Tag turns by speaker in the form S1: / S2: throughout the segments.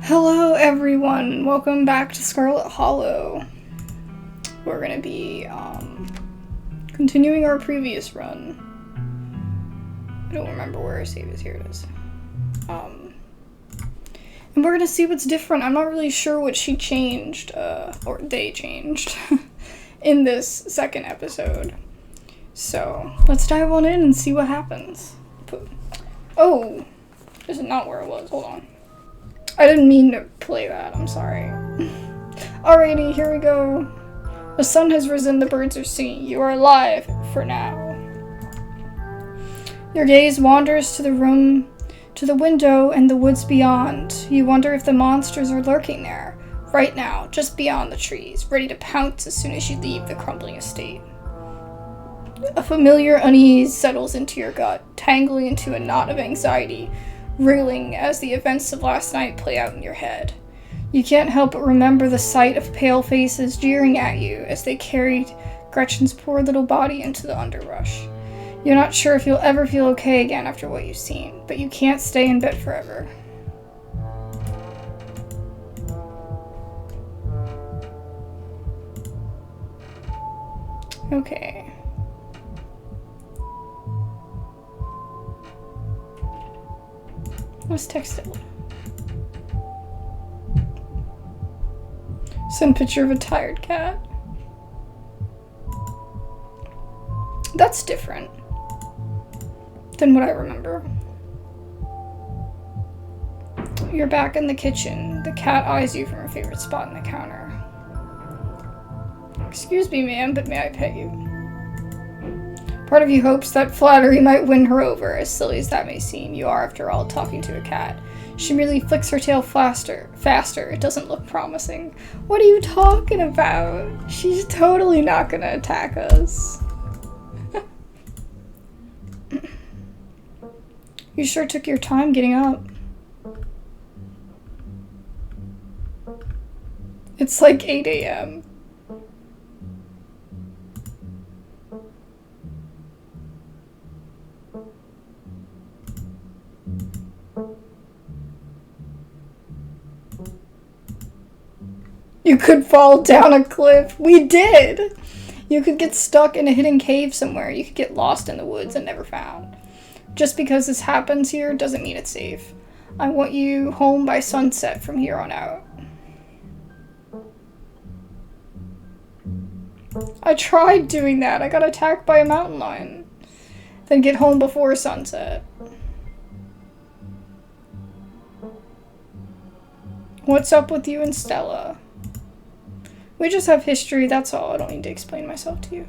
S1: Hello everyone, welcome back to Scarlet Hollow. We're gonna be continuing our previous run. I don't remember where our save is. Here it is. And we're gonna see what's different. I'm not really sure what she changed, or they changed, in this second episode. So, let's dive on in and see what happens. Oh, this is not where it was, hold on. I didn't mean to play that, I'm sorry. Alrighty, here we go. The sun has risen, the birds are singing. You are alive, for now. Your gaze wanders to the room, to the window and the woods beyond. You wonder if the monsters are lurking there, right now, just beyond the trees, ready to pounce as soon as you leave the crumbling estate. A familiar unease settles into your gut, tangling into a knot of anxiety, wriggling as the events of last night play out in your head. You can't help but remember the sight of pale faces jeering at you as they carried Gretchen's poor little body into the underbrush. You're not sure if you'll ever feel okay again after what you've seen, but you can't stay in bed forever. Okay. Let's text it. Send picture of a tired cat. That's different than what I remember. You're back in the kitchen. The cat eyes you from her favorite spot in the counter. Excuse me, ma'am, but may I pet you? Part of you hopes that flattery might win her over, as silly as that may seem. You are, after all, talking to a cat. She merely flicks her tail faster. It doesn't look promising. What are you talking about? She's totally not gonna attack us. You sure took your time getting up. It's like 8 a.m. You could fall down a cliff. We did! You could get stuck in a hidden cave somewhere. You could get lost in the woods and never found. Just because this happens here doesn't mean it's safe. I want you home by sunset from here on out. I tried doing that. I got attacked by a mountain lion. Then get home before sunset. What's up with you and Stella? We just have history, that's all. I don't need to explain myself to you.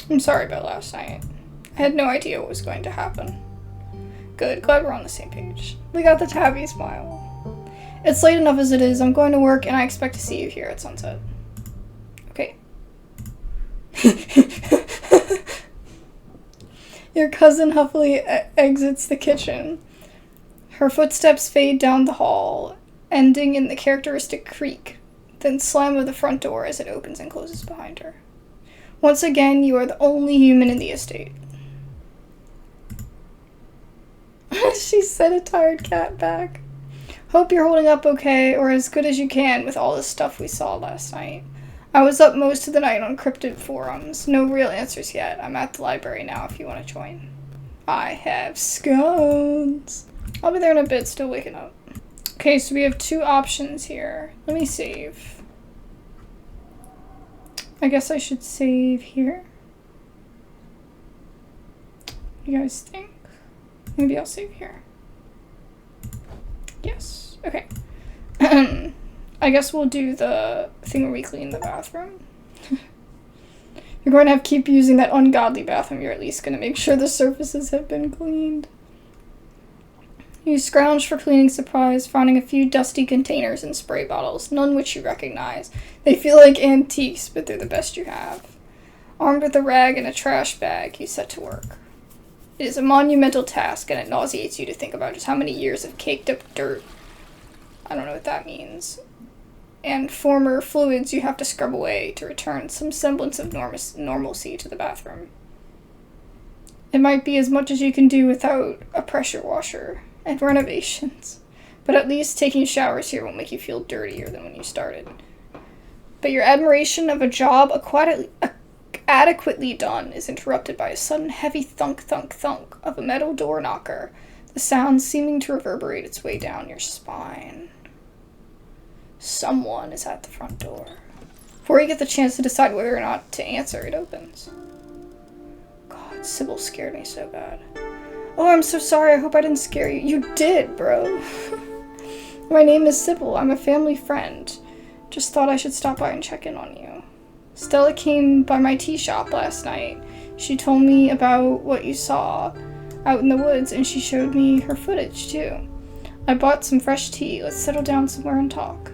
S1: I'm sorry about last night. I had no idea what was going to happen. Good, glad we're on the same page. We got the tabby smile. It's late enough as it is. I'm going to work and I expect to see you here at sunset. Okay. Your cousin huffily exits the kitchen. Her footsteps fade down the hall, ending in the characteristic creak, then slam of the front door as it opens and closes behind her. Once again, you are the only human in the estate. She sent a tired cat back. Hope you're holding up okay, or as good as you can with all the stuff we saw last night. I was up most of the night on cryptid forums. No real answers yet. I'm at the library now if you want to join. I have scones. I'll be there in a bit, still waking up. Okay, so we have two options here. Let me save. I guess I should save here. What do you guys think? Maybe I'll save here. Yes. Okay. I guess we'll do the thing where we clean the bathroom. You're going to have to keep using that ungodly bathroom. You're at least going to make sure the surfaces have been cleaned. You scrounge for cleaning supplies, finding a few dusty containers and spray bottles, none which you recognize. They feel like antiques, but they're the best you have. Armed with a rag and a trash bag, you set to work. It is a monumental task, and it nauseates you to think about just how many years of caked up dirt. I don't know what that means. And former fluids you have to scrub away to return some semblance of normalcy to the bathroom. It might be as much as you can do without a pressure washer and renovations. But at least taking showers here won't make you feel dirtier than when you started. But your admiration of a job adequately done is interrupted by a sudden heavy thunk, thunk, thunk of a metal door knocker, the sound seeming to reverberate its way down your spine. Someone is at the front door. Before you get the chance to decide whether or not to answer, it opens. God, Sybil scared me so bad. Oh, I'm so sorry. I hope I didn't scare you. You did, bro. My name is Sybil. I'm a family friend. Just thought I should stop by and check in on you. Stella came by my tea shop last night. She told me about what you saw out in the woods, and she showed me her footage, too. I bought some fresh tea. Let's settle down somewhere and talk.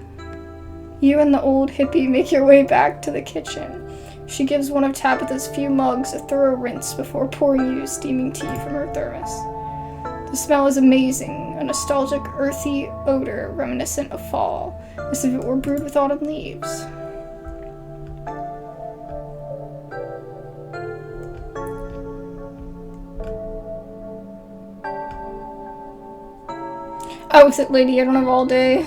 S1: You and the old hippie make your way back to the kitchen. She gives one of Tabitha's few mugs a thorough rinse before pouring you steaming tea from her thermos. The smell is amazing, a nostalgic, earthy odor reminiscent of fall, as if it were brewed with autumn leaves. Out with it, lady. I don't have all day.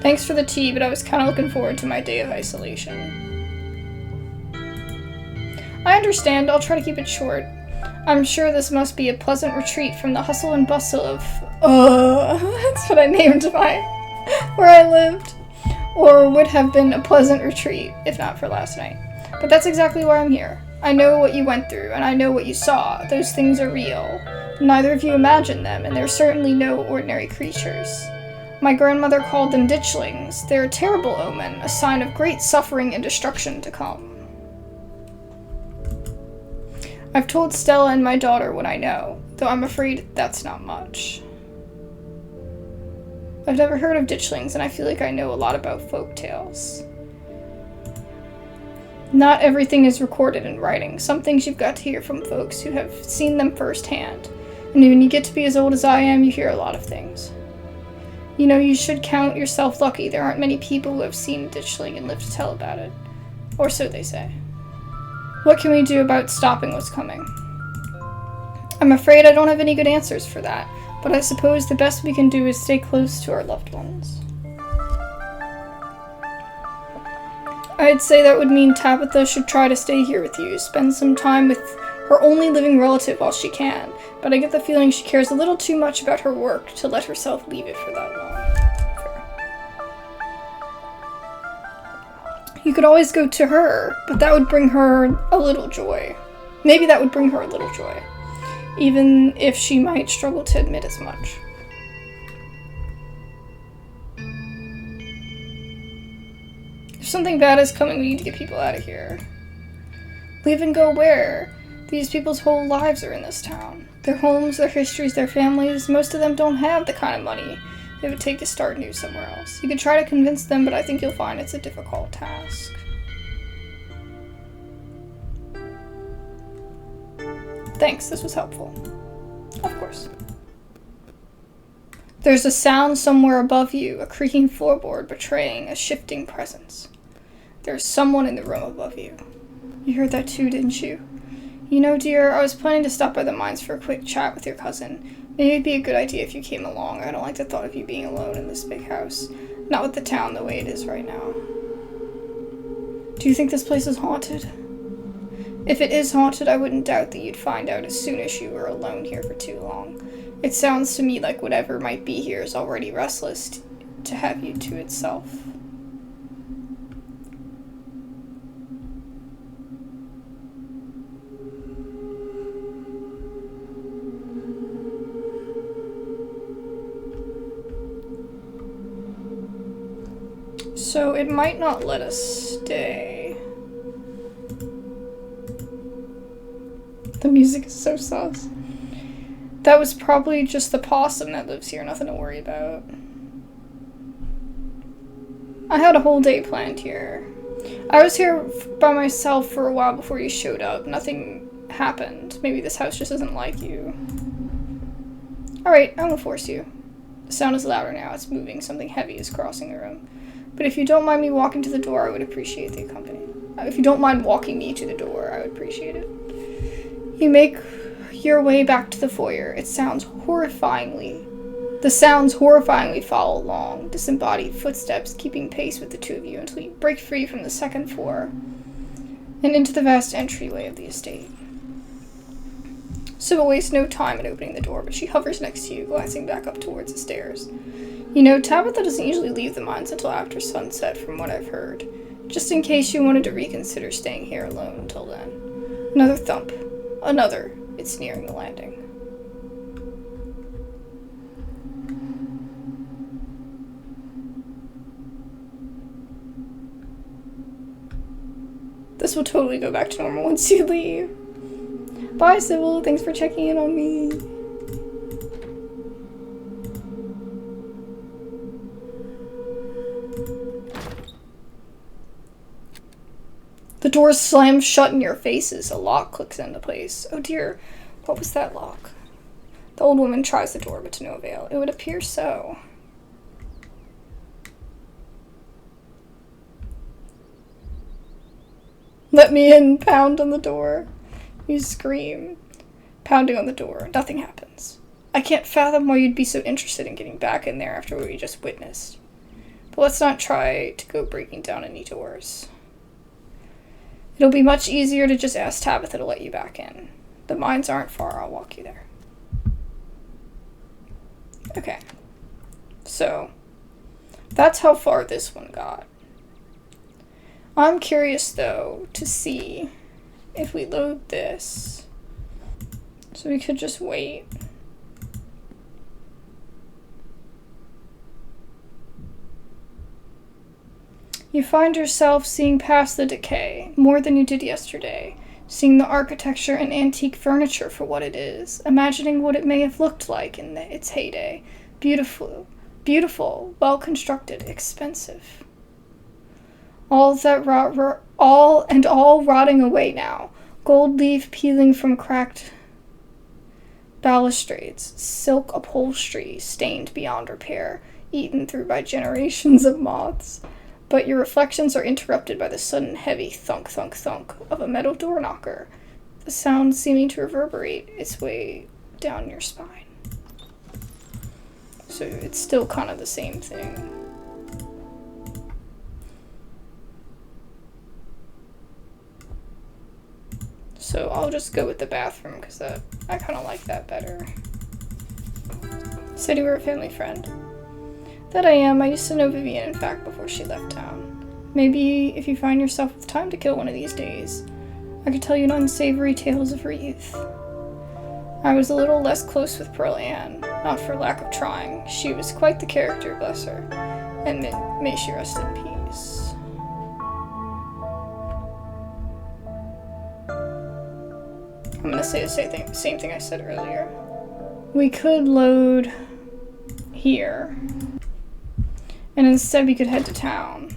S1: Thanks for the tea, but I was kind of looking forward to my day of isolation. I understand. I'll try to keep it short. I'm sure this must be a pleasant retreat from the hustle and bustle of... that's what I named where I lived. Or would have been a pleasant retreat, if not for last night. But that's exactly why I'm here. I know what you went through, and I know what you saw. Those things are real. Neither of you imagined them, and they're certainly no ordinary creatures. My grandmother called them ditchlings. They're a terrible omen, a sign of great suffering and destruction to come. I've told Stella and my daughter what I know, though I'm afraid that's not much. I've never heard of ditchlings, and I feel like I know a lot about folk tales. Not everything is recorded in writing. Some things you've got to hear from folks who have seen them firsthand. And when you get to be as old as I am, you hear a lot of things. You know, you should count yourself lucky. There aren't many people who have seen a ditchling and lived to tell about it. Or so they say. What can we do about stopping what's coming? I'm afraid I don't have any good answers for that, but I suppose the best we can do is stay close to our loved ones. I'd say that would mean Tabitha should try to stay here with you, spend some time with her only living relative while she can, but I get the feeling she cares a little too much about her work to let herself leave it for that long. You could always go to her, but that would bring her a little joy. Maybe that would bring her a little joy, even if she might struggle to admit as much. If something bad is coming, we need to get people out of here. Leave and go where? These people's whole lives are in this town. Their homes, their histories, their families, most of them don't have the kind of money it would take to start new somewhere else. You could try to convince them, but I think you'll find it's a difficult task. Thanks, this was helpful. Of course. There's a sound somewhere above you, a creaking floorboard betraying a shifting presence. There's someone in the room above you. You heard that too, didn't you? You know, dear, I was planning to stop by the mines for a quick chat with your cousin. Maybe it'd be a good idea if you came along. I don't like the thought of you being alone in this big house. Not with the town the way it is right now. Do you think this place is haunted? If it is haunted, I wouldn't doubt that you'd find out as soon as you were alone here for too long. It sounds to me like whatever might be here is already restless to have you to itself. So it might not let us stay. The music is so sus. That was probably just the possum that lives here, nothing to worry about. I had a whole day planned here. I was here by myself for a while before you showed up. Nothing happened. Maybe this house just isn't like you. Alright, I won't force you. The sound is louder now. It's moving. Something heavy is crossing the room. But if you don't mind me walking to the door, I would appreciate the company. If you don't mind walking me to the door, I would appreciate it. You your way back to the foyer. The sounds horrifyingly follow along, disembodied footsteps keeping pace with the two of you until you break free from the second floor and into the vast entryway of the estate. Sybil wastes no time in opening the door, but she hovers next to you, glancing back up towards the stairs. You know, Tabitha doesn't usually leave the mines until after sunset, from what I've heard. Just in case you wanted to reconsider staying here alone until then. Another thump. Another. It's nearing the landing. This will totally go back to normal once you leave. Bye, Sybil. Thanks for checking in on me. The door slams shut in your faces. A lock clicks into place. Oh dear, what was that lock? The old woman tries the door, but to no avail. It would appear so. Let me in, pound on the door. You scream, pounding on the door. Nothing happens. I can't fathom why you'd be so interested in getting back in there after what we just witnessed. But let's not try to go breaking down any doors. It'll be much easier to just ask Tabitha to let you back in. The mines aren't far, I'll walk you there. Okay. So, that's how far this one got. I'm curious, though, to see if we load this. So we could just wait. You find yourself seeing past the decay, more than you did yesterday, seeing the architecture and antique furniture for what it is, imagining what it may have looked like in its heyday. Beautiful, well-constructed, expensive. All rotting away now. Gold leaf peeling from cracked balustrades, silk upholstery stained beyond repair, eaten through by generations of moths. But your reflections are interrupted by the sudden heavy thunk, thunk, thunk of a metal door knocker, the sound seeming to reverberate its way down your spine. So it's still kind of the same thing. So I'll just go with the bathroom because I kind of like that better. Said you were a family friend. That I am. I used to know Vivian, in fact, before she left town. Maybe if you find yourself with time to kill one of these days, I could tell you unsavory tales of her youth. I was a little less close with Pearl Ann, not for lack of trying. She was quite the character, bless her, and may she rest in peace. I'm gonna say the same thing I said earlier. We could load here. And instead we could head to town.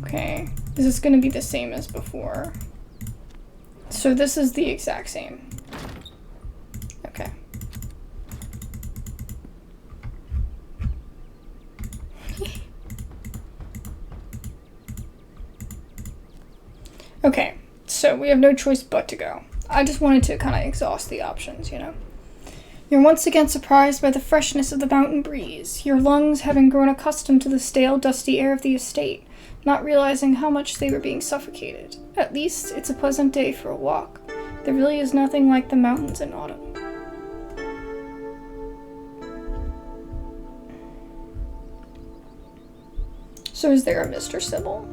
S1: Okay, is this gonna be the same as before? So this is the exact same. Okay. Okay, so we have no choice but to go. I just wanted to kind of exhaust the options, you know. You're once again surprised by the freshness of the mountain breeze, your lungs having grown accustomed to the stale, dusty air of the estate, not realizing how much they were being suffocated. At least, it's a pleasant day for a walk. There really is nothing like the mountains in autumn. So is there a Mr. Sybil?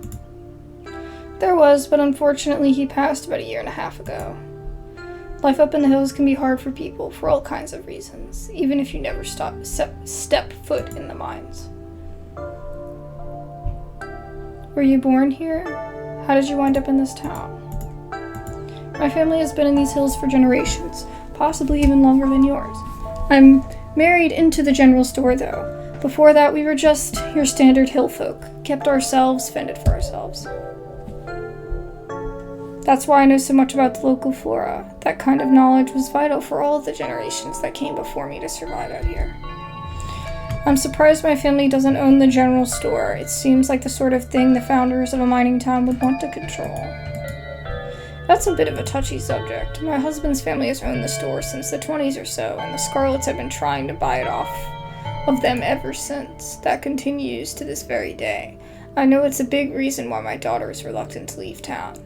S1: There was, but unfortunately he passed about 1.5 years ago. Life up in the hills can be hard for people for all kinds of reasons, even if you never step foot in the mines. Were you born here? How did you wind up in this town? My family has been in these hills for generations, possibly even longer than yours. I'm married into the general store, though. Before that, we were just your standard hill folk, kept ourselves, fended for ourselves. That's why I know so much about the local flora. That kind of knowledge was vital for all of the generations that came before me to survive out here. I'm surprised my family doesn't own the general store. It seems like the sort of thing the founders of a mining town would want to control. That's a bit of a touchy subject. My husband's family has owned the store since the 20s or so, and the Scarlets have been trying to buy it off of them ever since. That continues to this very day. I know it's a big reason why my daughter is reluctant to leave town,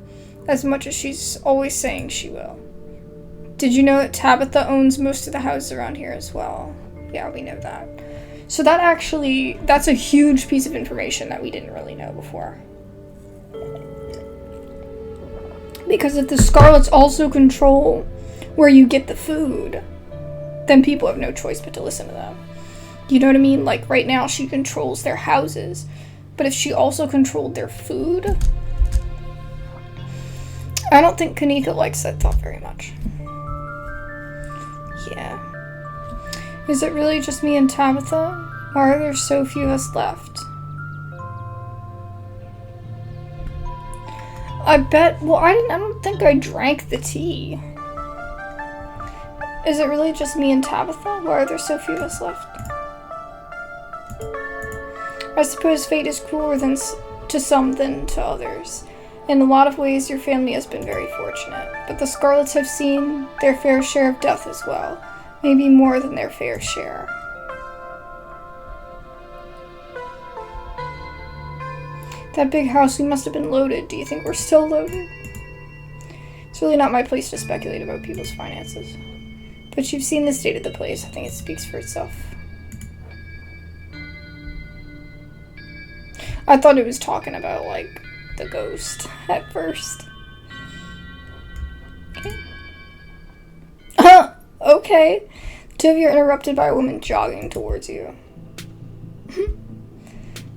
S1: as much as she's always saying she will. Did you know that Tabitha owns most of the houses around here as well? Yeah, we know that. So that's a huge piece of information that we didn't really know before. Because if the Scarlets also control where you get the food, then people have no choice but to listen to them. You know what I mean? Like, right now, she controls their houses. But if she also controlled their food, I don't think Kanika likes that thought very much. Yeah. Is it really just me and Tabitha? Why are there so few of us left? I don't think I drank the tea. Is it really just me and Tabitha? Why are there so few of us left? I suppose fate is crueler to some than to others. In a lot of ways, your family has been very fortunate, but the Scarlets have seen their fair share of death as well. Maybe more than their fair share. That big house, we must have been loaded. Do you think we're still loaded? It's really not my place to speculate about people's finances. But you've seen the state of the place. I think it speaks for itself. I thought it was talking about, like, the ghost at first. Okay. Okay. Two of you are interrupted by a woman jogging towards you.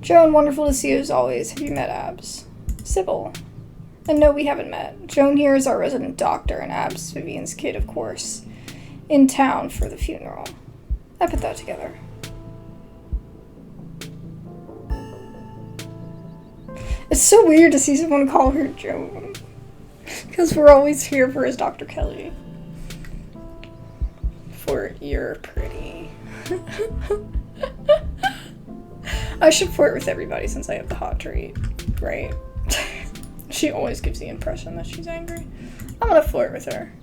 S1: Joan, wonderful to see you as always. Have you met Abs? Sybil. And no, we haven't met. Joan here is our resident doctor, and Abs, Vivian's kid, of course, in town for the funeral. I put that together. It's so weird to see someone call her Joan. Because we're always here for his Dr. Kelly. For you're pretty. I should flirt with everybody since I have the hot trait, right? She always gives the impression that she's angry. I'm gonna flirt with her.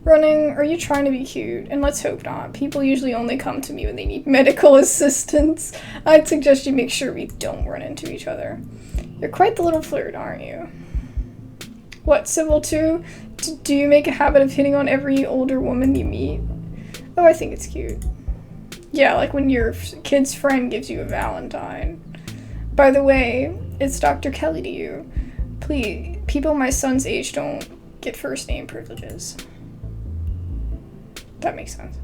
S1: Running, are you trying to be cute? And let's hope not. People usually only come to me when they need medical assistance. I'd suggest you make sure we don't run into each other. You're quite the little flirt, aren't you? What, Sybil too? Do you make a habit of hitting on every older woman you meet? Oh, I think it's cute. Yeah, like when your kid's friend gives you a Valentine. By the way, it's Dr. Kelly to you. Please, people my son's age don't get first name privileges. That makes sense.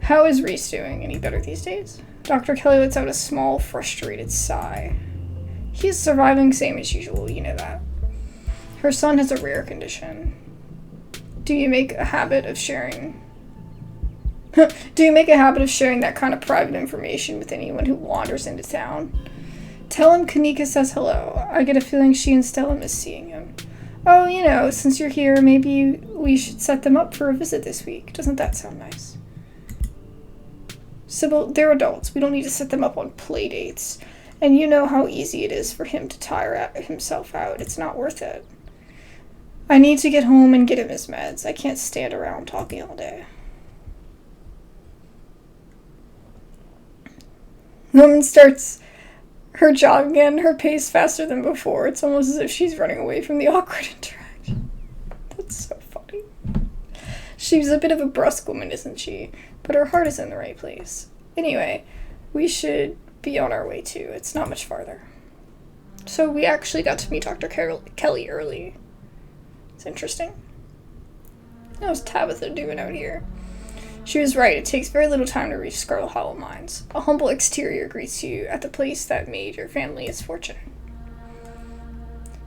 S1: How is Reese doing? Any better these days? Dr. Kelly lets out a small, frustrated sigh. He's surviving same as usual, you know that. Her son has a rare condition. Do you make a habit of sharing that kind of private information with anyone who wanders into town? Tell him Kanika says hello. I get a feeling she and Stella miss seeing him. Oh, you know, since you're here, maybe we should set them up for a visit this week. Doesn't that sound nice? Sybil, they're adults. We don't need to set them up on play dates. And you know how easy it is for him to tire himself out. It's not worth it. I need to get home and get him his meds. I can't stand around talking all day. The woman starts her jog again, her pace faster than before. It's almost as if she's running away from the awkward interaction. That's so funny. She's a bit of a brusque woman, isn't she? But her heart is in the right place. Anyway, we should be on our way too. It's not much farther. So we actually got to meet Dr. Kelly early. It's interesting. How's Tabitha doing out here? She was right. It takes very little time to reach Scarlet Hollow Mines. A humble exterior greets you at the place that made your family its fortune.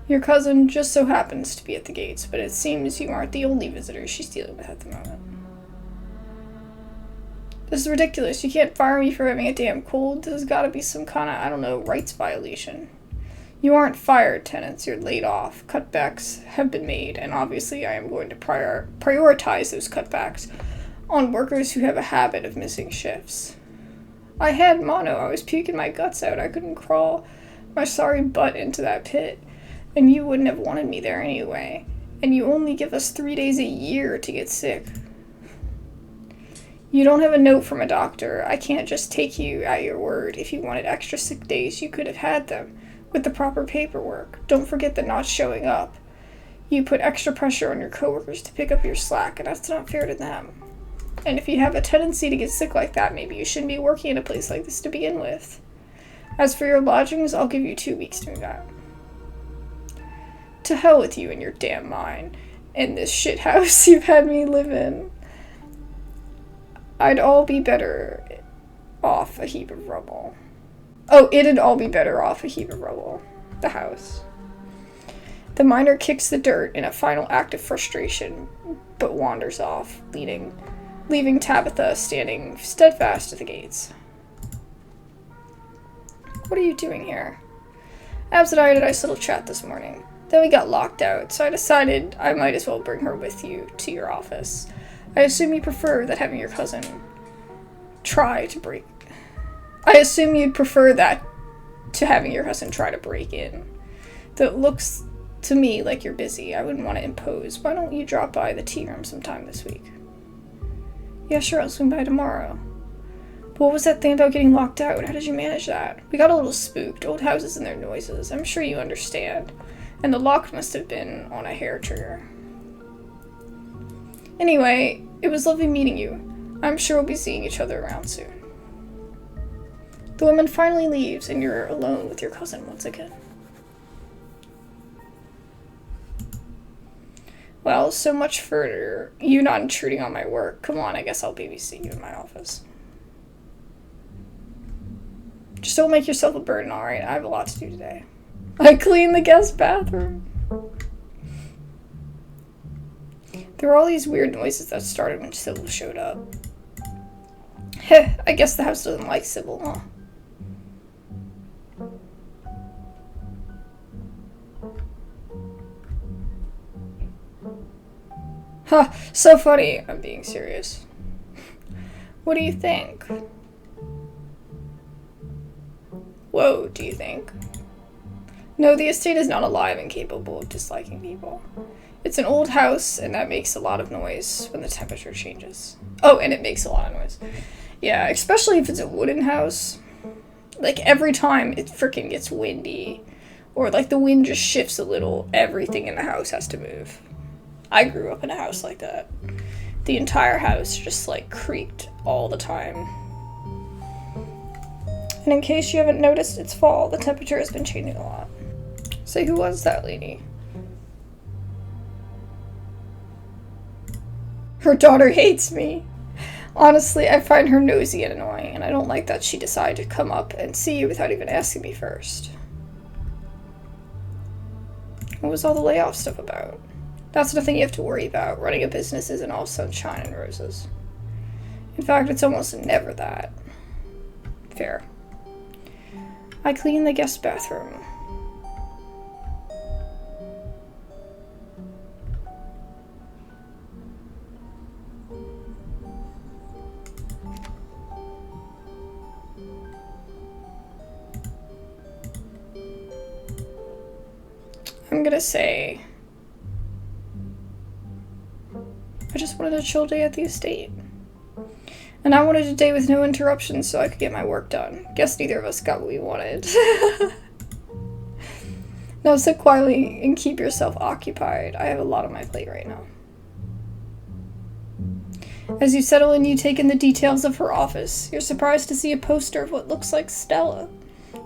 S1: Your cousin just so happens to be at the gates, but it seems you aren't the only visitor she's dealing with at the moment. This is ridiculous. You can't fire me for having a damn cold. This has got to be some kind of, I don't know, rights violation. You aren't fired, tenants. You're laid off. Cutbacks have been made, and obviously I am going to prioritize those cutbacks on workers who have a habit of missing shifts. I had mono. I was puking my guts out. I couldn't crawl my sorry butt into that pit. And you wouldn't have wanted me there anyway. And you only give us 3 days a year to get sick. You don't have a note from a doctor. I can't just take you at your word. If you wanted extra sick days, you could have had them. With the proper paperwork. Don't forget that not showing up. You put extra pressure on your coworkers to pick up your slack, and that's not fair to them. And if you have a tendency to get sick like that, maybe you shouldn't be working in a place like this to begin with. As for your lodgings, I'll give you 2 weeks to move out. To hell with you and your damn mind, and this shit house you've had me live in. I'd all be better off a heap of rubble. Oh, it'd all be better off a heap of rubble. The house. The miner kicks the dirt in a final act of frustration, but wanders off, leaving Tabitha standing steadfast at the gates. What are you doing here? Abs and I had a nice little chat this morning. Then we got locked out, so I decided I might as well bring her with you to your office. I assume you prefer that having your cousin try to break... I assume you'd prefer that to having your cousin try to break in. Though it looks to me like you're busy. I wouldn't want to impose. Why don't you drop by the tea room sometime this week? Yeah, sure, I'll swing by tomorrow. But what was that thing about getting locked out? How did you manage that? We got a little spooked. Old houses and their noises. I'm sure you understand. And the lock must have been on a hair trigger. Anyway, it was lovely meeting you. I'm sure we'll be seeing each other around soon. The woman finally leaves, and you're alone with your cousin once again. Well, so much for you not intruding on my work. Come on, I guess I'll babysit you in my office. Just don't make yourself a burden, alright? I have a lot to do today. I clean the guest bathroom. There were all these weird noises that started when Sybil showed up. Heh, I guess the house doesn't like Sybil, huh? Huh, so funny. I'm being serious. What do you think? Whoa, do you think? No, the estate is not alive and capable of disliking people. It's an old house, and that makes a lot of noise when the temperature changes. Oh, and it makes a lot of noise. Yeah, especially if it's a wooden house. Like, every time it freaking gets windy, or like the wind just shifts a little, everything in the house has to move. I grew up in a house like that. The entire house just like creaked all the time. And in case you haven't noticed, it's fall. The temperature has been changing a lot. Say, who was that lady? Her daughter hates me. Honestly, I find her nosy and annoying, and I don't like that she decided to come up and see you without even asking me first. What was all the layoff stuff about? That's nothing you have to worry about. Running a business isn't all sunshine and roses. In fact, it's almost never that. Fair. I clean the guest bathroom. I'm gonna say, I just wanted a chill day at the estate. And I wanted a day with no interruptions so I could get my work done. Guess neither of us got what we wanted. Now sit quietly and keep yourself occupied. I have a lot on my plate right now. As you settle in, you take in the details of her office. You're surprised to see a poster of what looks like Stella.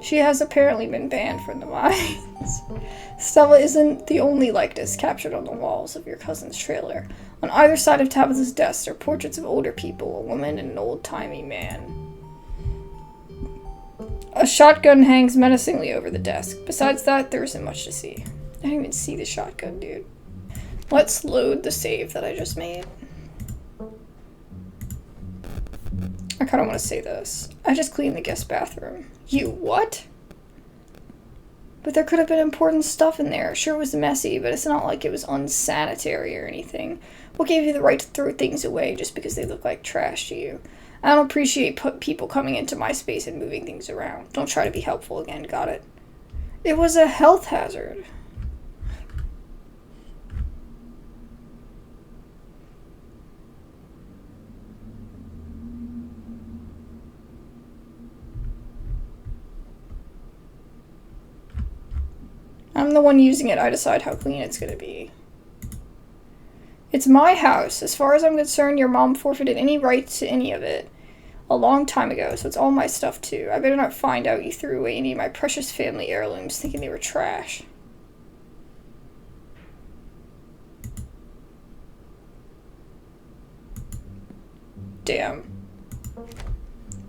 S1: She has apparently been banned from the mines. Stella isn't the only likeness captured on the walls of your cousin's trailer. On either side of Tabitha's desk are portraits of older people, a woman and an old-timey man. A shotgun hangs menacingly over the desk. Besides that, there isn't much to see. I didn't even see the shotgun, dude. Let's load the save that I just made. I kind of want to say this. I just cleaned the guest bathroom. You what? But there could have been important stuff in there. Sure, it was messy, but it's not like it was unsanitary or anything. What gave you the right to throw things away just because they look like trash to you? I don't appreciate people coming into my space and moving things around. Don't try to be helpful again, got it? It was a health hazard. I'm the one using it. I decide how clean it's gonna be. It's my house. As far as I'm concerned, your mom forfeited any rights to any of it a long time ago, so it's all my stuff too. I better not find out you threw away any of my precious family heirlooms thinking they were trash. Damn.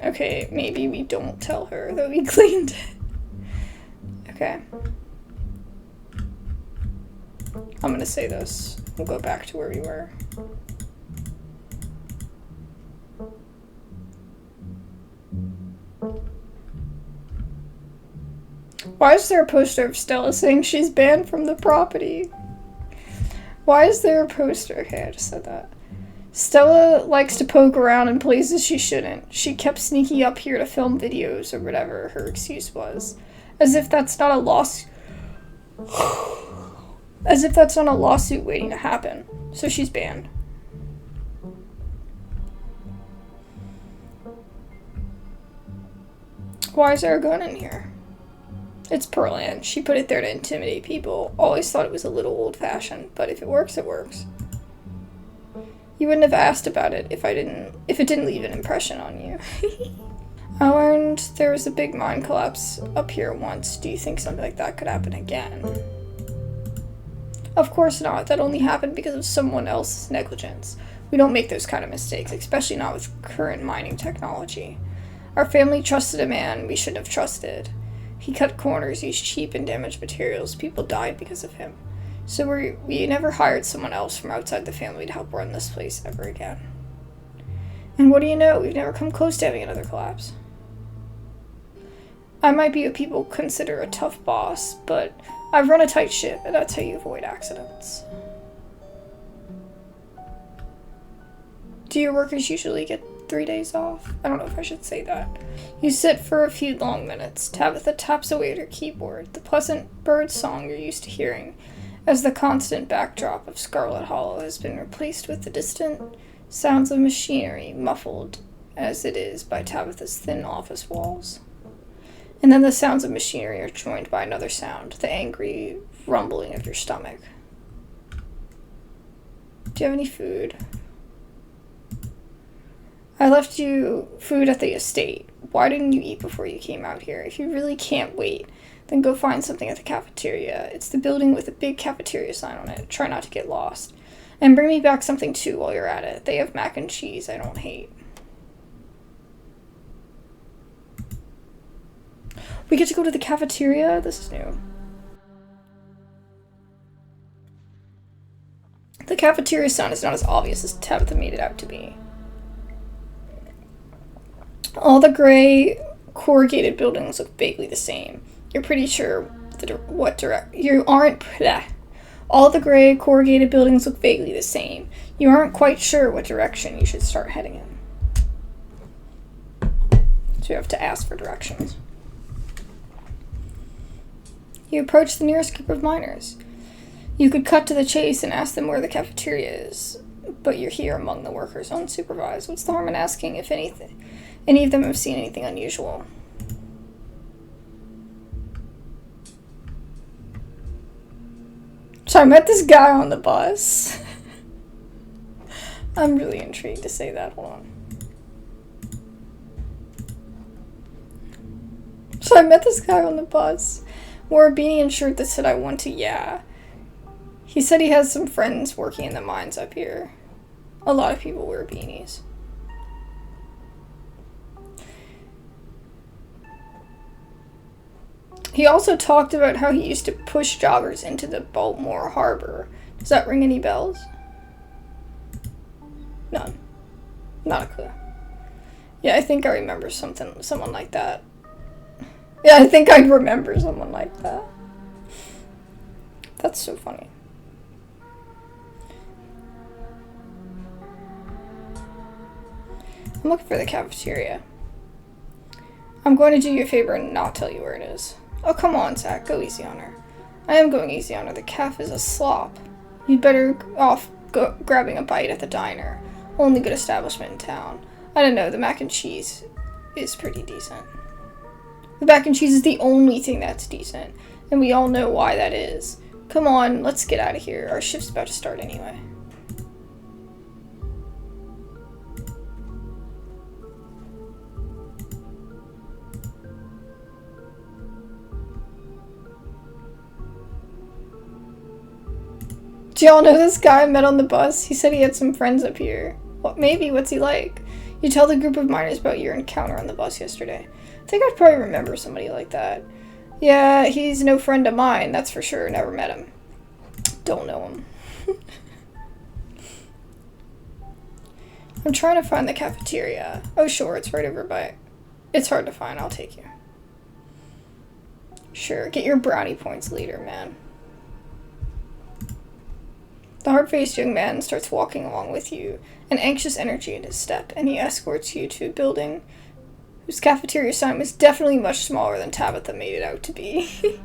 S1: Okay, maybe we don't tell her that we cleaned it. Okay. I'm gonna say this. We'll go back to where we were. Why is there a poster of Stella saying she's banned from the property? Why is there a poster? Okay, I just said that. Stella likes to poke around in places she shouldn't. She kept sneaking up here to film videos or whatever her excuse was. As if that's not a lawsuit. As if that's not a lawsuit waiting to happen. So she's banned. Why is there a gun in here? It's Pearland. She put it there to intimidate people. Always thought it was a little old-fashioned, but if it works, it works. You wouldn't have asked about it if it didn't leave an impression on you. I learned there was a big mine collapse up here once. Do you think something like that could happen again? Of course not. That only happened because of someone else's negligence. We don't make those kind of mistakes, especially not with current mining technology. Our family trusted a man we shouldn't have trusted. He cut corners, used cheap and damaged materials. People died because of him. So we never hired someone else from outside the family to help run this place ever again. And what do you know? We've never come close to having another collapse. I might be what people consider a tough boss, but I've run a tight ship, and that's how you avoid accidents. Do your workers usually get 3 days off? I don't know if I should say that. You sit for a few long minutes. Tabitha taps away at her keyboard, the pleasant bird song you're used to hearing, as the constant backdrop of Scarlet Hollow has been replaced with the distant sounds of machinery, muffled as it is by Tabitha's thin office walls. And then the sounds of machinery are joined by another sound, the angry rumbling of your stomach. Do you have any food? I left you food at the estate. Why didn't you eat before you came out here? If you really can't wait, then go find something at the cafeteria. It's the building with a big cafeteria sign on it. Try not to get lost. And bring me back something too while you're at it. They have mac and cheese I don't hate. We get to go to the cafeteria? This is new. The cafeteria sign is not as obvious as Tabitha made it out to be. All the gray, corrugated buildings look vaguely the same. You're pretty sure what direction... You aren't... Bleh. All the gray, corrugated buildings look vaguely the same. You aren't quite sure what direction you should start heading in. So you have to ask for directions. You approach the nearest group of miners. You could cut to the chase and ask them where the cafeteria is, but you're here among the workers unsupervised. What's the harm in asking if any of them have seen anything unusual? So I met this guy on the bus. I'm really intrigued to say that. Hold on. So I met this guy on the bus. Wore a beanie and shirt that said I want to, yeah. He said he has some friends working in the mines up here. A lot of people wear beanies. He also talked about how he used to push joggers into the Baltimore Harbor. Does that ring any bells? None. Not a clue. Yeah, I think I remember someone like that. Yeah, I think I remember someone like that. That's so funny. I'm looking for the cafeteria. I'm going to do you a favor and not tell you where it is. Oh, come on, Zach. Go easy on her. I am going easy on her. The caf is a slop. You'd better off grabbing a bite at the diner. Only good establishment in town. I don't know, the mac and cheese is pretty decent. The mac and cheese is the only thing that's decent, and we all know why that is. Come on, let's get out of here. Our shift's about to start anyway. Do y'all know this guy I met on the bus? He said he had some friends up here. What, maybe? What's he like? You tell the group of minors about your encounter on the bus yesterday. I think I'd probably remember somebody like that. Yeah, he's no friend of mine, that's for sure. Never met him. Don't know him. I'm trying to find the cafeteria. Oh, sure, it's right over by... It's hard to find, I'll take you. Sure, get your brownie points later, man. The hard-faced young man starts walking along with you, an anxious energy in his step, and he escorts you to a building whose cafeteria sign was definitely much smaller than Tabitha made it out to be.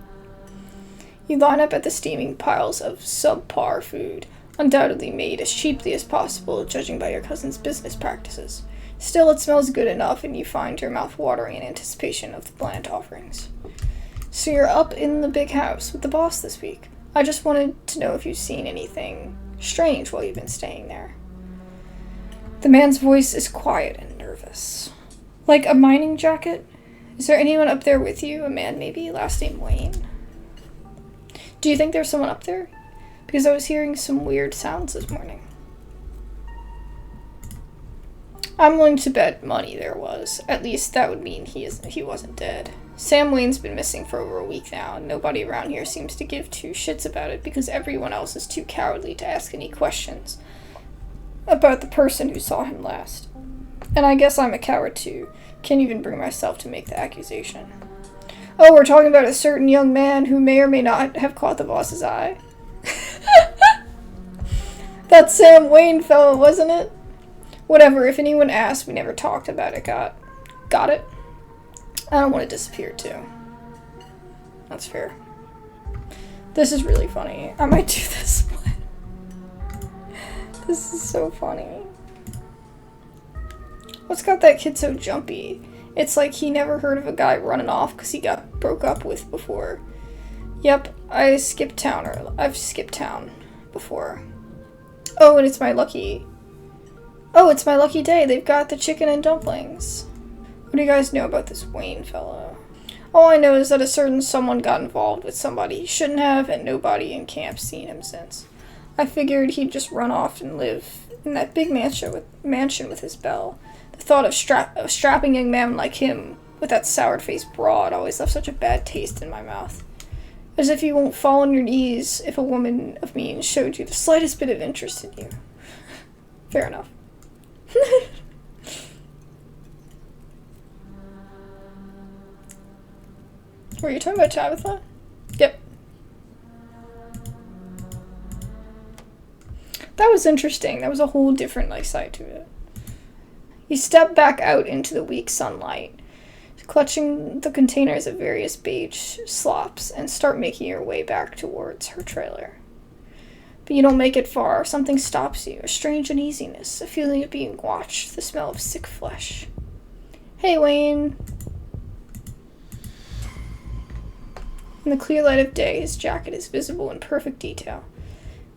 S1: You line up at the steaming piles of subpar food, undoubtedly made as cheaply as possible, judging by your cousin's business practices. Still, it smells good enough, and you find your mouth watering in anticipation of the bland offerings. So you're up in the big house with the boss this week. I just wanted to know if you've seen anything strange while you've been staying there. The man's voice is quiet and nervous. Like a mining jacket? Is there anyone up there with you? A man maybe, last name Wayne? Do you think there's someone up there? Because I was hearing some weird sounds this morning. I'm willing to bet money there was. At least that would mean he wasn't dead. Sam Wayne's been missing for over a week now, and nobody around here seems to give two shits about it because everyone else is too cowardly to ask any questions about the person who saw him last. And I guess I'm a coward too. Can't even bring myself to make the accusation. Oh, we're talking about a certain young man who may or may not have caught the boss's eye. That Sam Wayne fellow, wasn't it? Whatever, if anyone asked, we never talked about it. Got it? I don't want to disappear too. That's fair. This is really funny. I might do this one. This is so funny. What's got that kid so jumpy? It's like he never heard of a guy running off because he got broke up with before. Yep, I've skipped town before. Oh, and it's my lucky day. They've got the chicken and dumplings. What do you guys know about this Wayne fellow? All I know is that a certain someone got involved with somebody he shouldn't have, and nobody in camp's seen him since. I figured he'd just run off and live in that big mansion with his belle. The thought of a strapping young man like him with that soured-faced broad always left such a bad taste in my mouth. As if you won't fall on your knees if a woman of means showed you the slightest bit of interest in you. Fair enough. Were you talking about Tabitha? Yep. That was interesting. That was a whole different side to it. You step back out into the weak sunlight, clutching the containers of various beige slops, and start making your way back towards her trailer. But you don't make it far. Something stops you. A strange uneasiness, a feeling of being watched, the smell of sick flesh. Hey, Wayne. In the clear light of day, his jacket is visible in perfect detail.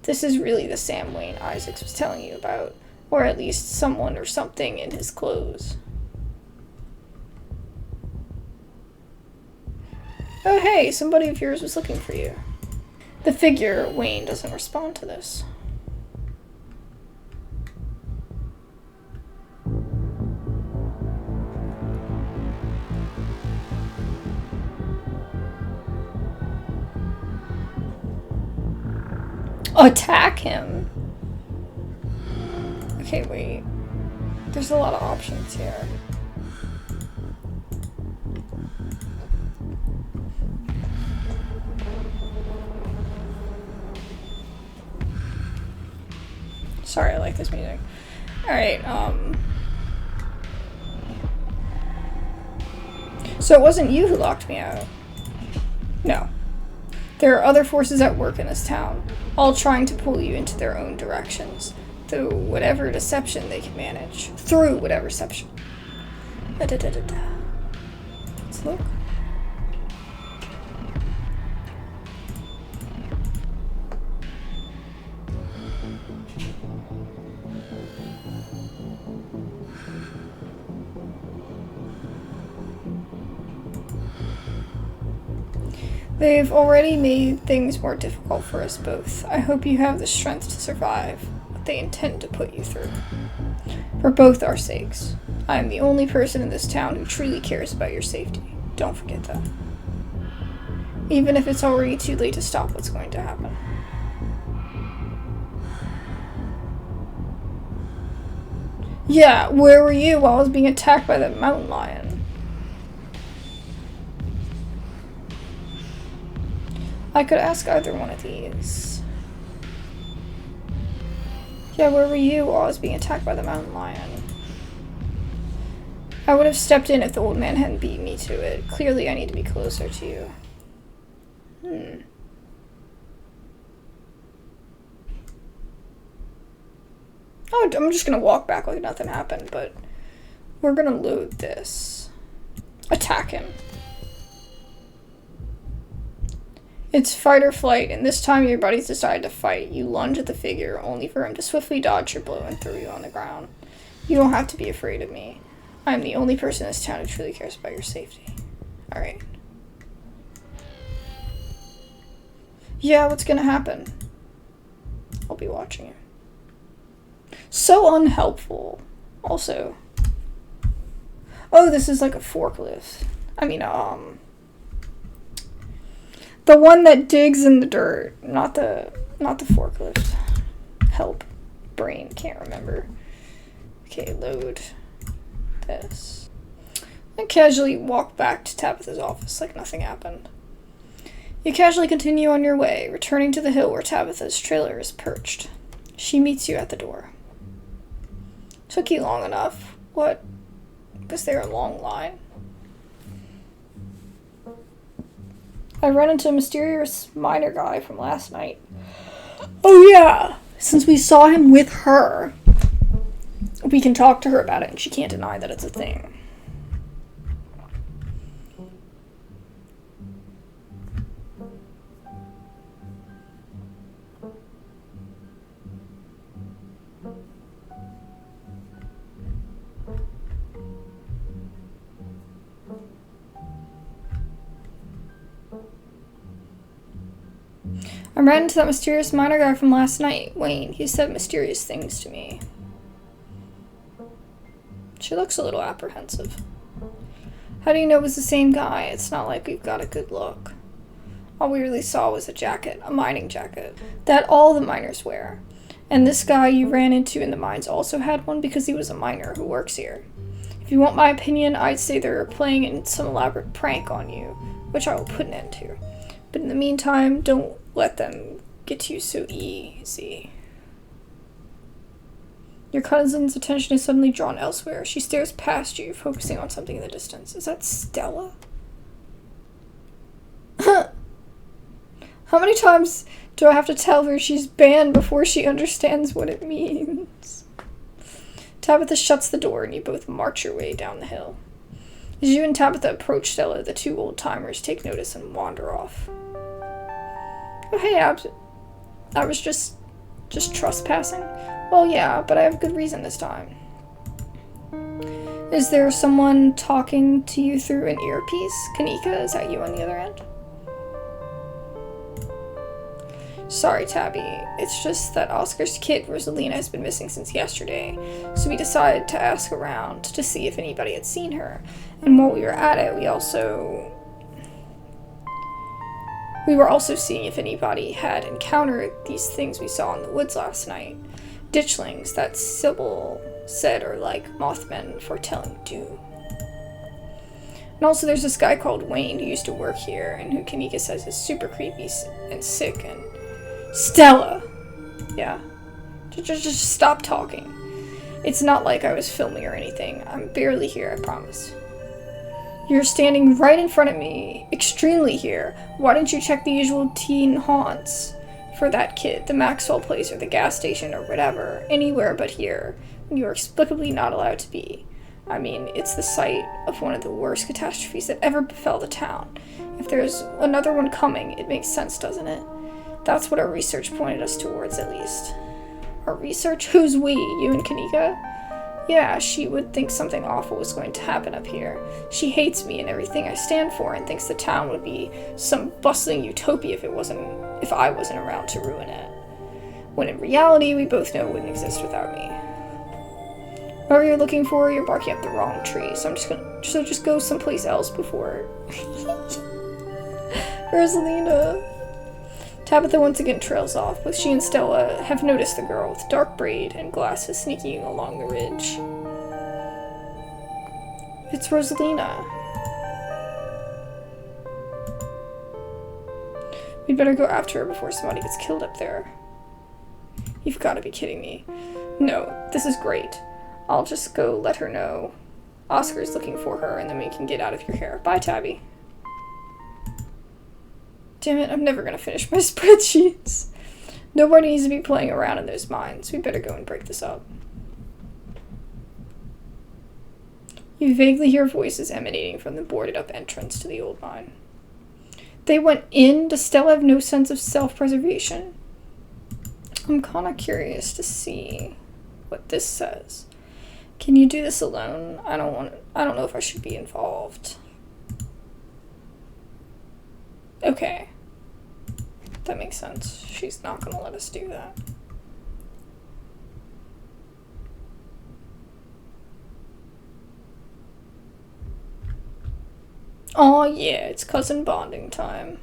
S1: This is really the Sam Wayne Isaacs was telling you about, or at least someone or something in his clothes. Oh hey, somebody of yours was looking for you. The figure, Wayne, doesn't respond to this. Attack him? Okay, wait. There's a lot of options here. Sorry, I like this music. Alright, So it wasn't you who locked me out? No. There are other forces at work in this town, all trying to pull you into their own directions, through whatever deception they can manage. Through whatever deception. Let's look. They've already made things more difficult for us both. I hope you have the strength to survive what they intend to put you through. For both our sakes. I am the only person in this town who truly cares about your safety. Don't forget that. Even if it's already too late to stop what's going to happen. Yeah, where were you while I was being attacked by that mountain lion? I could ask either one of these. Yeah, where were you while I was being attacked by the mountain lion? I would have stepped in if the old man hadn't beat me to it. Clearly I need to be closer to you. Oh, I'm just gonna walk back like nothing happened, but we're gonna load this. Attack him. It's fight or flight, and this time your buddies decided to fight. You lunge at the figure, only for him to swiftly dodge your blow and throw you on the ground. You don't have to be afraid of me. I am the only person in this town who truly cares about your safety. Alright. Yeah, what's gonna happen? I'll be watching you. So unhelpful. Also. Oh, this is like a forklift. I mean, the one that digs in the dirt, not the forklift. Help. Brain, can't remember. Okay, load this. I casually walk back to Tabitha's office like nothing happened. You casually continue on your way, returning to the hill where Tabitha's trailer is perched. She meets you at the door. Took you long enough. What? Was there a long line? I ran into a mysterious miner guy from last night. Oh yeah! Since we saw him with her, we can talk to her about it and she can't deny that it's a thing. I ran into that mysterious miner guy from last night, Wayne. He said mysterious things to me. She looks a little apprehensive. How do you know it was the same guy? It's not like we've got a good look. All we really saw was a jacket, a mining jacket, that all the miners wear. And this guy you ran into in the mines also had one because he was a miner who works here. If you want my opinion, I'd say they're playing in some elaborate prank on you, which I will put an end to. But in the meantime, don't let them get to you so easy. Your cousin's attention is suddenly drawn elsewhere. She stares past you, focusing on something in the distance. Is that Stella? How many times do I have to tell her she's banned before she understands what it means? Tabitha shuts the door and you both march your way down the hill. As you and Tabitha approach Stella, the two old-timers take notice and wander off. Oh, hey, I was just trespassing. Well, yeah, but I have good reason this time. Is there someone talking to you through an earpiece? Kanika, is that you on the other end? Sorry, Tabby. It's just that Oscar's kid, Rosalina, has been missing since yesterday, so we decided to ask around to see if anybody had seen her. And while we were at it, we were also seeing if anybody had encountered these things we saw in the woods last night. Ditchlings that Sybil said are like Mothmen foretelling doom. And also there's this guy called Wayne who used to work here and who Kanika says is super creepy and sick and... Stella! Yeah. Just stop talking. It's not like I was filming or anything. I'm barely here, I promise. You're standing right in front of me, extremely here. Why didn't you check the usual teen haunts for that kid, the Maxwell place or the gas station or whatever, anywhere but here, when you are explicably not allowed to be? I mean, it's the site of one of the worst catastrophes that ever befell the town. If there's another one coming, it makes sense, doesn't it? That's what our research pointed us towards, at least. Our research? Who's we? You and Kanika? Yeah, she would think something awful was going to happen up here. She hates me and everything I stand for and thinks the town would be some bustling utopia if I wasn't around to ruin it. When in reality, we both know it wouldn't exist without me. Whatever you're looking for, you're barking up the wrong tree, so just go someplace else before. Rosalina. Tabitha once again trails off, but she and Stella have noticed the girl with dark braid and glasses sneaking along the ridge. It's Rosalina. We'd better go after her before somebody gets killed up there. You've got to be kidding me. No, this is great. I'll just go let her know Oscar's looking for her, and then we can get out of your hair. Bye, Tabby. Damn it, I'm never gonna finish my spreadsheets. Nobody needs to be playing around in those mines. We better go and break this up. You vaguely hear voices emanating from the boarded-up entrance to the old mine. They went in? Does Stella have no sense of self-preservation? I'm kinda curious to see what this says. Can you do this alone? I don't know if I should be involved. Okay. That makes sense. She's not gonna let us do that. Aw, yeah, it's cousin bonding time.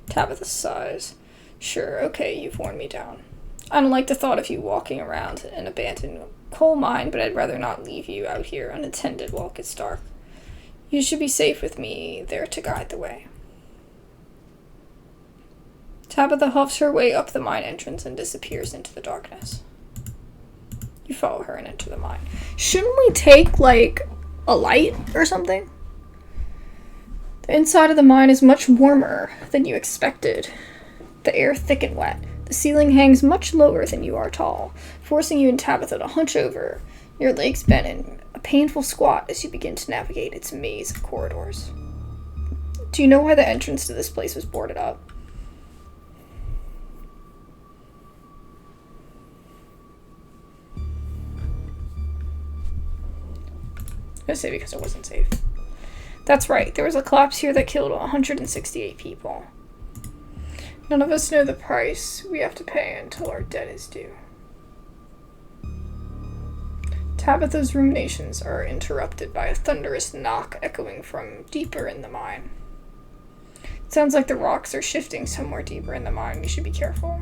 S1: Tabitha sighs. Sure, okay, you've worn me down. I don't like the thought of you walking around an abandoned coal mine, but I'd rather not leave you out here unattended while it gets dark. You should be safe with me there to guide the way. Tabitha huffs her way up the mine entrance and disappears into the darkness. You follow her and enter the mine. Shouldn't we take, like, a light or something? The inside of the mine is much warmer than you expected. The air thick and wet. The ceiling hangs much lower than you are tall, forcing you and Tabitha to hunch over, your legs bent in a painful squat as you begin to navigate its maze of corridors. Do you know why the entrance to this place was boarded up? I'm gonna say because it wasn't safe. That's right, there was a collapse here that killed 168 people. None of us know the price we have to pay until our debt is due. Tabitha's ruminations are interrupted by a thunderous knock echoing from deeper in the mine. It sounds like the rocks are shifting somewhere deeper in the mine. We should be careful.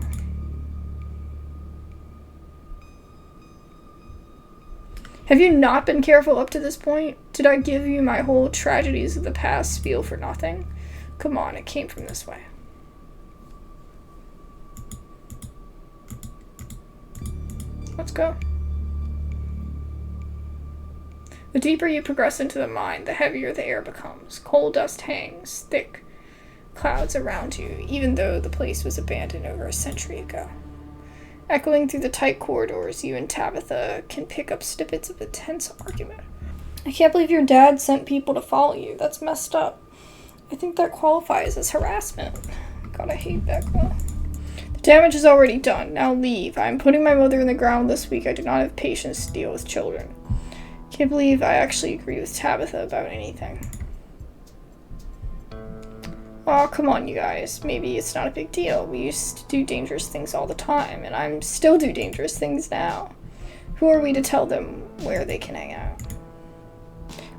S1: Have you not been careful up to this point? Did I give you my whole tragedies of the past spiel for nothing? Come on, it came from this way. Let's go. The deeper you progress into the mine, the heavier the air becomes. Coal dust hangs, thick clouds around you, even though the place was abandoned over a century ago. Echoing through the tight corridors, you and Tabitha can pick up snippets of a tense argument. I can't believe your dad sent people to follow you. That's messed up. I think that qualifies as harassment. God, I hate that girl. The damage is already done. Now leave. I'm putting my mother in the ground this week. I do not have patience to deal with children. Can't believe I actually agree with Tabitha about anything. Oh, come on, you guys. Maybe it's not a big deal. We used to do dangerous things all the time, and I'm still do dangerous things now. Who are we to tell them where they can hang out?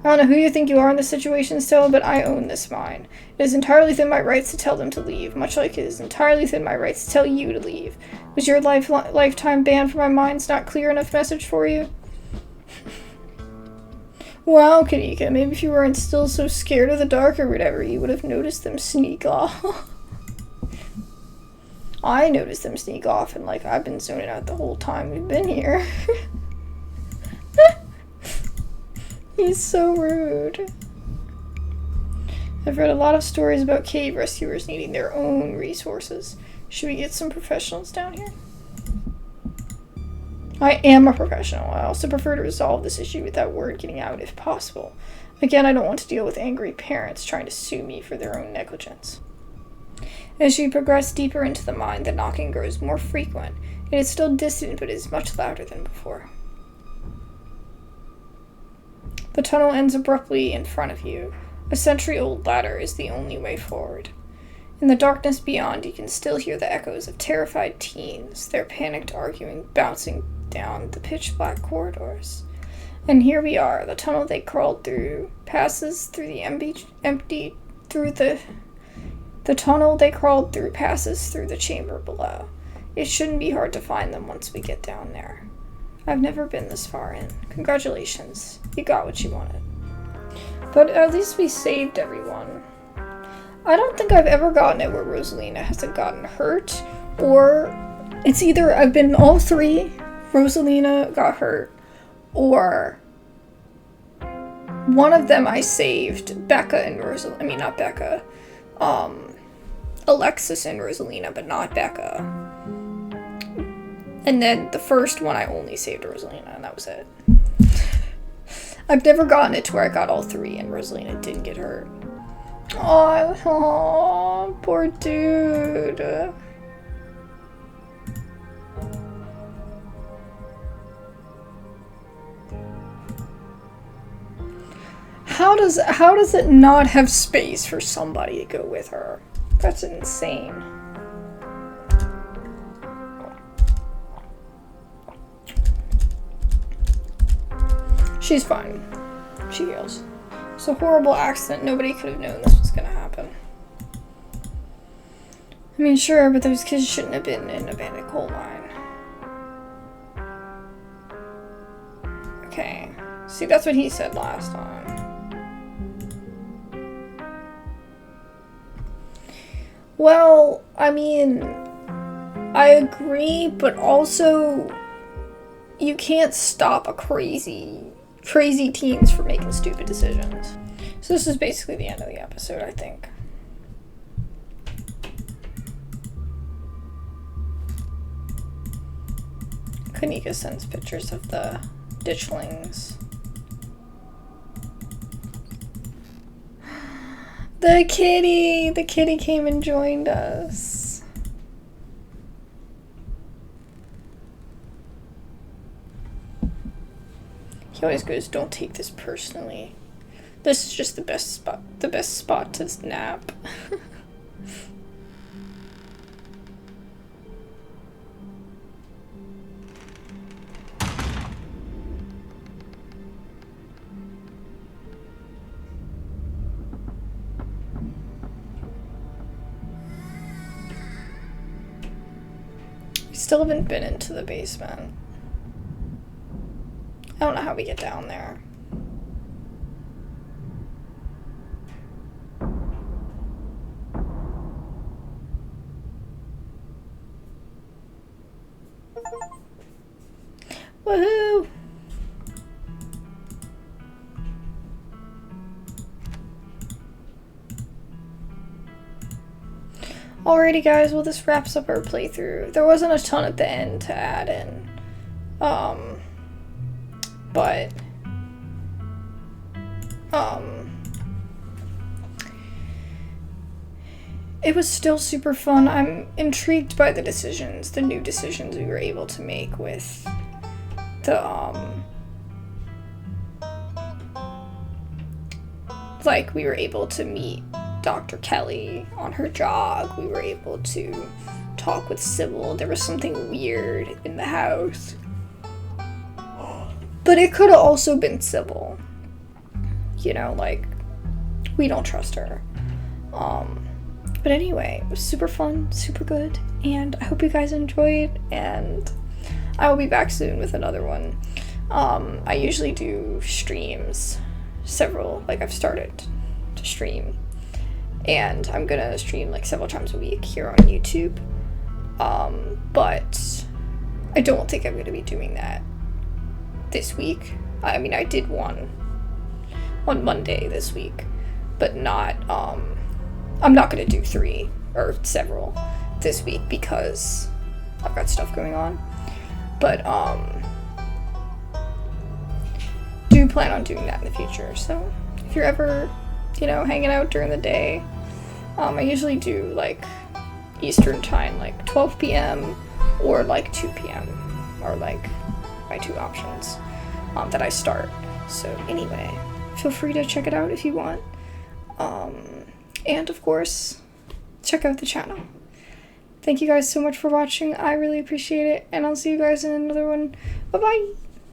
S1: I don't know who you think you are in this situation still, but I own this mine. It is entirely within my rights to tell them to leave, much like it is entirely within my rights to tell you to leave. Was your lifetime ban for my mines not clear enough message for you? Wow, Kanika, maybe if you weren't still so scared of the dark or whatever, you would have noticed them sneak off. I noticed them sneak off, and, like, I've been zoning out the whole time we've been here. He's so rude. I've read a lot of stories about cave rescuers needing their own resources. Should we get some professionals down here? I am a professional. I also prefer to resolve this issue without word getting out if possible. Again, I don't want to deal with angry parents trying to sue me for their own negligence. As you progress deeper into the mine, the knocking grows more frequent. It is still distant, but is much louder than before. The tunnel ends abruptly in front of you. A century-old ladder is the only way forward. In the darkness beyond, you can still hear the echoes of terrified teens, their panicked arguing bouncing down the pitch-black corridors. And here we are. The tunnel they crawled through passes through the tunnel they crawled through passes through the chamber below. It shouldn't be hard to find them once we get down there. I've never been this far in. Congratulations. You got what you wanted. But at least we saved everyone. I don't think I've ever gotten it where Rosalina hasn't gotten hurt, or it's either I've been in all three, Rosalina got hurt, or one of them I saved, Becca and Rosalina, I mean not Becca, Alexis and Rosalina, but not Becca. And then the first one I only saved Rosalina, and that was it. I've never gotten it to where I got all three and Rosalina didn't get hurt. Oh, poor dude. How does it not have space for somebody to go with her? That's insane. She's fine. She heals. It's a horrible accident. Nobody could have known this was gonna happen. I mean, sure, but those kids shouldn't have been in an abandoned coal mine. Okay. See, that's what he said last time. Well, I mean, I agree, but also you can't stop a crazy teens from making stupid decisions. So this is basically the end of the episode, I think. Kanika sends pictures of the ditchlings. The kitty came and joined us. He always goes, "Don't take this personally. This is just the best spot to nap." We still haven't been into the basement. I don't know how we get down there. Woohoo! Alrighty guys, well this wraps up our playthrough. There wasn't a ton at the end to add in. But it was still super fun. I'm intrigued by the new decisions we were able to make with the, like, we were able to meet Dr. Kelly on her jog. We were able to talk with Sybil. There was something weird in the house. But it could have also been Sybil. You know, like, we don't trust her. But anyway, it was super fun, super good, and I hope you guys enjoyed, and I will be back soon with another one. I usually do streams, I've started to stream, and I'm gonna stream like several times a week here on YouTube, but I don't think I'm gonna be doing that this week. I mean, I did one on Monday this week, but not, I'm not gonna do 3 or several this week because I've got stuff going on. But, do plan on doing that in the future. So if you're ever, you know, hanging out during the day, I usually do like Eastern time, like 12 p.m. or like 2 p.m. are like my 2 options that I start. So anyway, feel free to check it out if you want. And of course, check out the channel. Thank you guys so much for watching. I really appreciate it, and I'll see you guys in another one. Bye-bye!